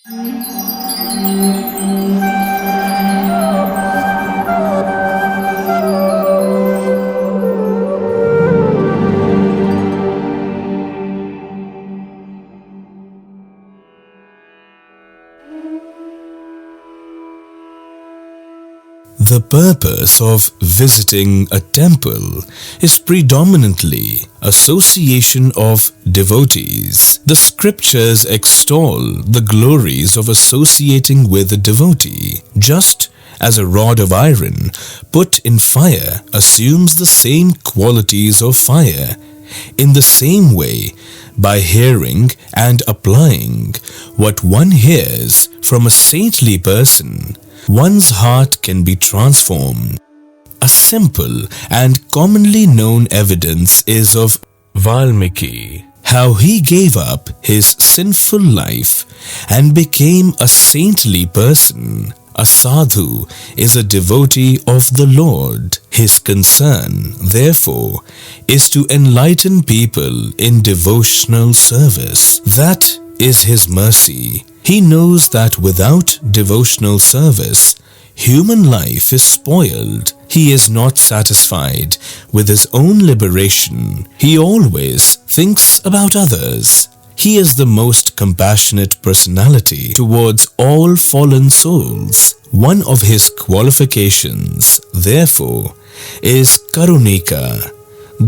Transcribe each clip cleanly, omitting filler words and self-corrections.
The purpose of visiting a temple is predominantly association of devotees. The scriptures extol the glories of associating with a devotee, just as a rod of iron put in fire assumes the same qualities of fire. In the same way, by hearing and applying what one hears from a saintly person, one's heart can be transformed. A simple and commonly known evidence is of Valmiki, how he gave up his sinful life and became a saintly person. A sadhu is a devotee of the Lord. His concern, therefore, is to enlighten people in devotional service. That is his mercy. He knows that without devotional service, human life is spoiled. He is not satisfied with his own liberation. He always thinks about others. He is the most compassionate personality towards all fallen souls. One of his qualifications, therefore, is Karunika,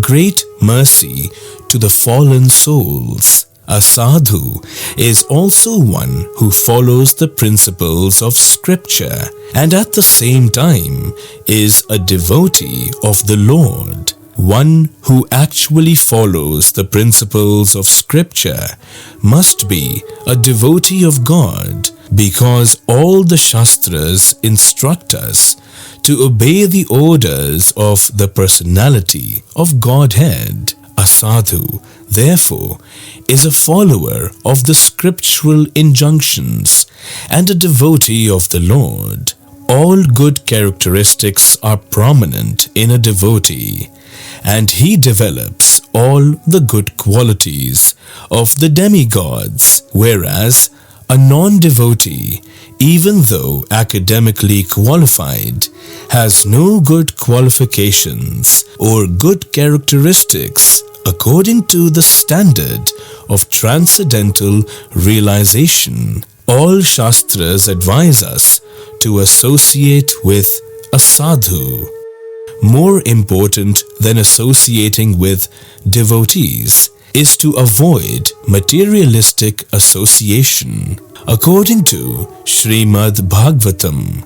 great mercy to the fallen souls. A sadhu is also one who follows the principles of scripture and at the same time is a devotee of the Lord. One who actually follows the principles of scripture must be a devotee of God, because all the Shastras instruct us to obey the orders of the personality of Godhead. A sadhu, therefore, is a follower of the scriptural injunctions and a devotee of the Lord. All good characteristics are prominent in a devotee, and he develops all the good qualities of the demigods, whereas a non-devotee, even though academically qualified, has no good qualifications or good characteristics according to the standard of transcendental realization. All Shastras advise us to associate with a sadhu. More important than associating with devotees is to avoid materialistic association. According to Srimad Bhagavatam,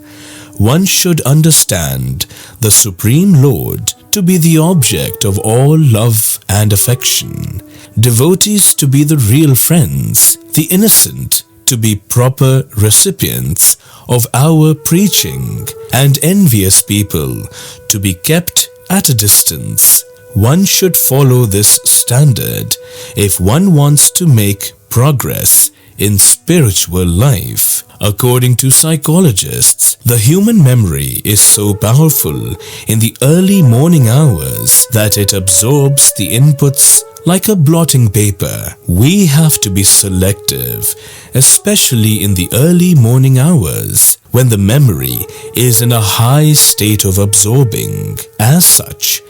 one should understand the Supreme Lord to be the object of all love and affection, devotees to be the real friends, the innocent to be proper recipients of our preaching, and envious people to be kept at a distance. One should follow this standard if one wants to make progress in spiritual life. According to psychologists, the human memory is so powerful in the early morning hours that it absorbs the inputs like a blotting paper. We have to be selective, especially in the early morning hours when the memory is in a high state of absorbing. As such,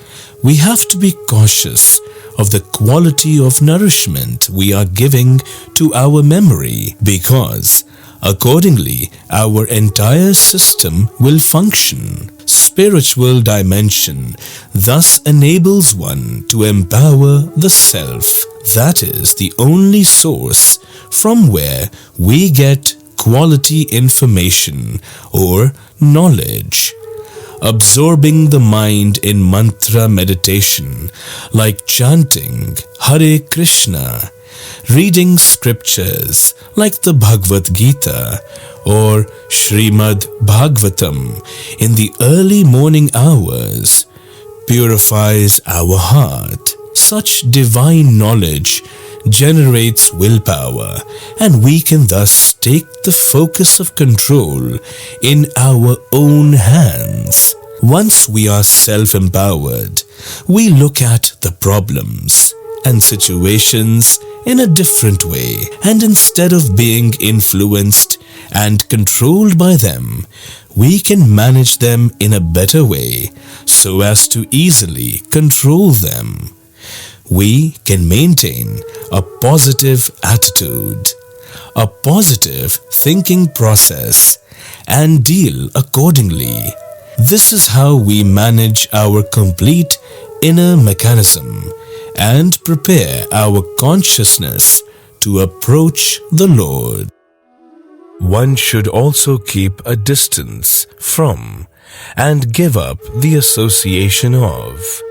we have to be cautious of the quality of nourishment we are giving to our memory, because accordingly our entire system will function. Spiritual dimension thus enables one to empower the self. That is the only source from where we get quality information or knowledge. Absorbing the mind in mantra meditation, like chanting Hare Krishna, reading scriptures like the Bhagavad Gita or Srimad Bhagavatam in the early morning hours, purifies our heart. Such divine knowledge generates willpower, and we can thus take the focus of control in our own hands. Once we are self-empowered, we look at the problems and situations in a different way, and instead of being influenced and controlled by them, we can manage them in a better way so as to easily control them. We can maintain a positive attitude, a positive thinking process, and deal accordingly. This is how we manage our complete inner mechanism and prepare our consciousness to approach the Lord. One should also keep a distance from and give up the association of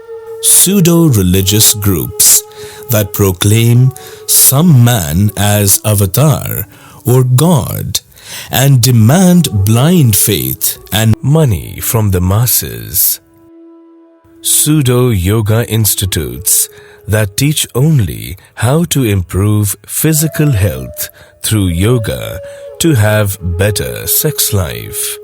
pseudo-religious groups that proclaim some man as avatar or God and demand blind faith and money from the masses. Pseudo-yoga institutes that teach only how to improve physical health through yoga to have better sex life.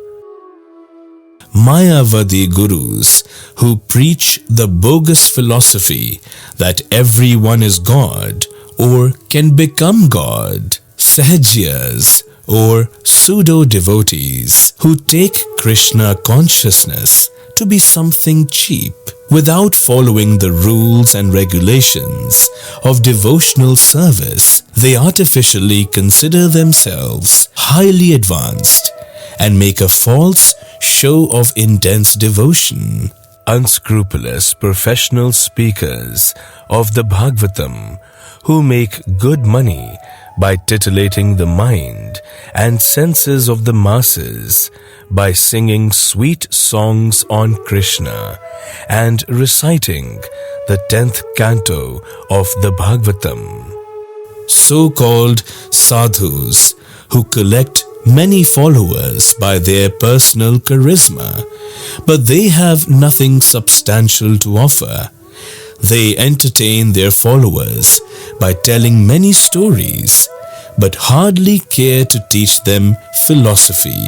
Mayavadi gurus who preach the bogus philosophy that everyone is God or can become God. Sahajiyas or pseudo-devotees who take Krishna consciousness to be something cheap. Without following the rules and regulations of devotional service, they artificially consider themselves highly advanced and make a false show of intense devotion. Unscrupulous professional speakers of the Bhagavatam who make good money by titillating the mind and senses of the masses by singing sweet songs on Krishna and reciting the 10th canto of the Bhagavatam. So-called sadhus who collect many followers by their personal charisma, but they have nothing substantial to offer. They entertain their followers by telling many stories, but hardly care to teach them philosophy.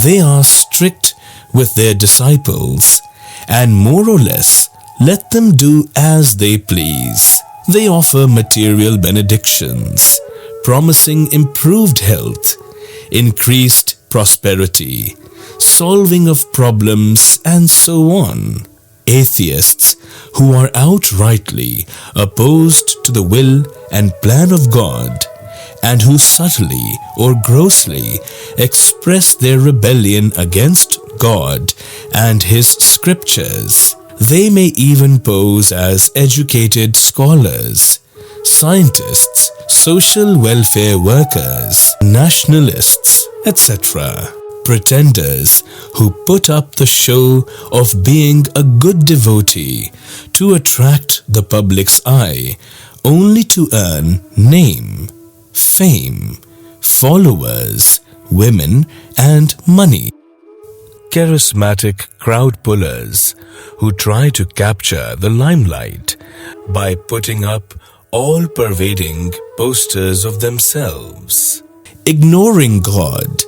They are strict with their disciples and more or less let them do as they please. They offer material benedictions, promising improved health, increased prosperity, solving of problems, and so on. Atheists who are outrightly opposed to the will and plan of God and who subtly or grossly express their rebellion against God and His scriptures. They may even pose as educated scholars, scientists, social welfare workers, nationalists, etc. Pretenders who put up the show of being a good devotee to attract the public's eye only to earn name, fame, followers, women, and money. Charismatic crowd pullers who try to capture the limelight by putting up all-pervading posters of themselves, ignoring God,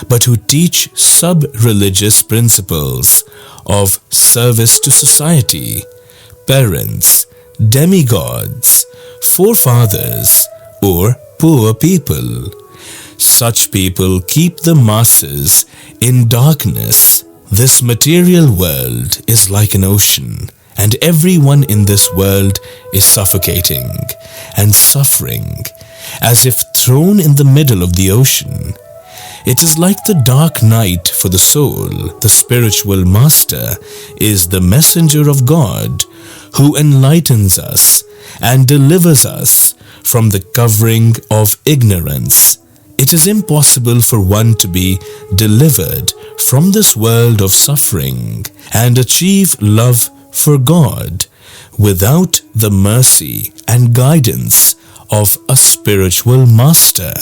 but who teach sub-religious principles of service to society, parents, demigods, forefathers, or poor people. Such people keep the masses in darkness. This material world is like an ocean, and everyone in this world is suffocating and suffering, as if thrown in the middle of the ocean. It is like the dark night for the soul. The spiritual master is the messenger of God who enlightens us and delivers us from the covering of ignorance. It is impossible for one to be delivered from this world of suffering and achieve love for God without the mercy and guidance of a spiritual master.